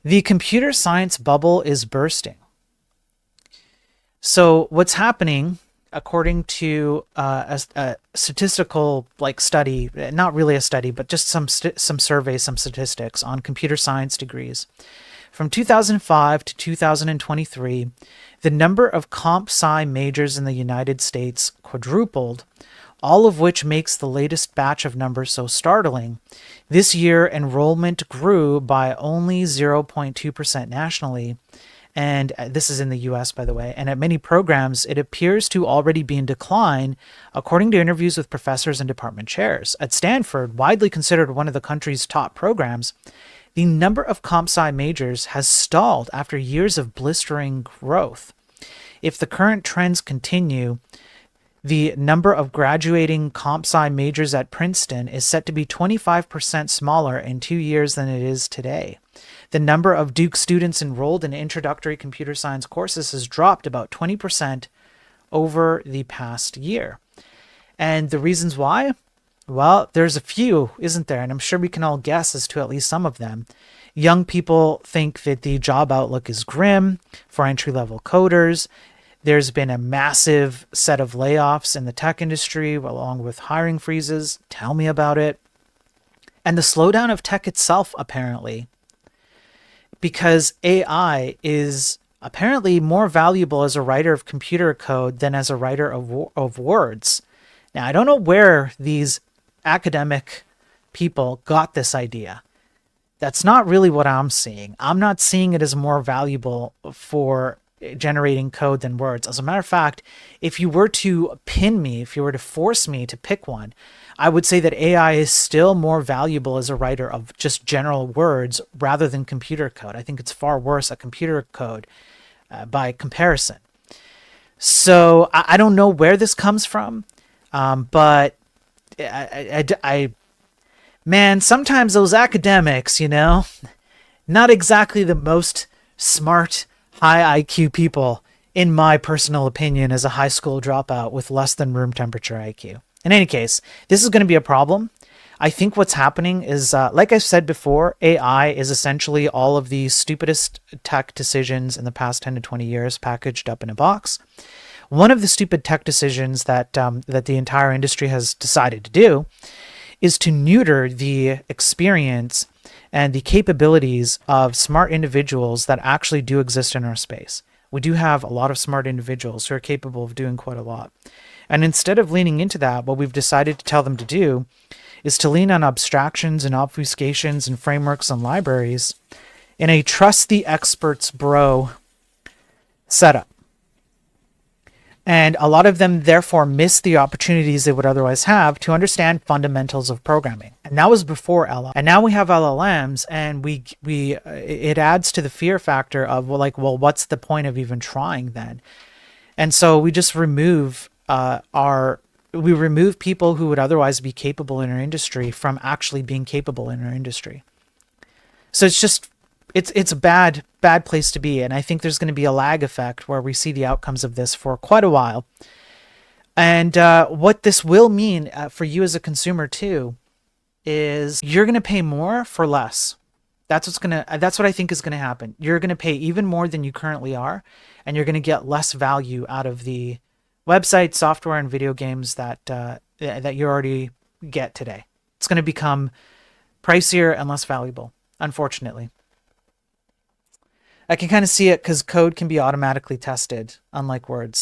The computer science bubble is bursting. So what's happening, according to a statistical study, not really a study, but just some surveys, some statistics on computer science degrees, from 2005 to 2023, the number of comp sci majors in the United States quadrupled, all of which makes the latest batch of numbers so startling. This year, enrollment grew by only 0.2% nationally, and this is in the US, by the way, and at many programs, it appears to already be in decline, according to interviews with professors and department chairs. At Stanford, widely considered one of the country's top programs, the number of comp sci majors has stalled after years of blistering growth. If the current trends continue, the number of graduating comp sci majors at Princeton is set to be 25% smaller in 2 years than it is today. The number of Duke students enrolled in introductory computer science courses has dropped about 20% over the past year. And the reasons why? Well, there's a few, isn't there? And I'm sure we can all guess as to at least some of them. Young people think that the job outlook is grim for entry-level coders. There's been a massive set of layoffs in the tech industry, along with hiring freezes. Tell me about it. And the slowdown of tech itself, apparently, because AI is apparently more valuable as a writer of computer code than as a writer of words. Now, I don't know where these academic people got this idea. That's not really what I'm seeing. I'm not seeing it as more valuable for generating code than words. As a matter of fact, if you were to pin me, if you were to force me to pick one, I would say that AI is still more valuable as a writer of just general words rather than computer code. I think it's far worse at computer code by comparison. So I don't know where this comes from, but man, sometimes those academics, not exactly the most smart, high IQ people, in my personal opinion, as a high school dropout with less than room temperature IQ. In any case, this is going to be a problem. I think what's happening is, like I said before, AI is essentially all of the stupidest tech decisions in the past 10 to 20 years packaged up in a box. One of the stupid tech decisions that the entire industry has decided to do is to neuter the experience and the capabilities of smart individuals that actually do exist in our space. We do have a lot of smart individuals who are capable of doing quite a lot. And instead of leaning into that, what we've decided to tell them to do is to lean on abstractions and obfuscations and frameworks and libraries in a trust the experts bro setup. And a lot of them therefore miss the opportunities they would otherwise have to understand fundamentals of programming. And that was before LLM. And now we have LLMs, and it adds to the fear factor of well, what's the point of even trying then? And so we just remove people who would otherwise be capable in our industry from actually being capable in our industry. So it's a bad place to be. And I think there's going to be a lag effect where we see the outcomes of this for quite a while. And what this will mean for you as a consumer too, is you're going to pay more for less. That's what I think is going to happen. You're going to pay even more than you currently are, and you're going to get less value out of the website, software, and video games that you already get today. It's going to become pricier and less valuable, unfortunately. I can kind of see it because code can be automatically tested, unlike words.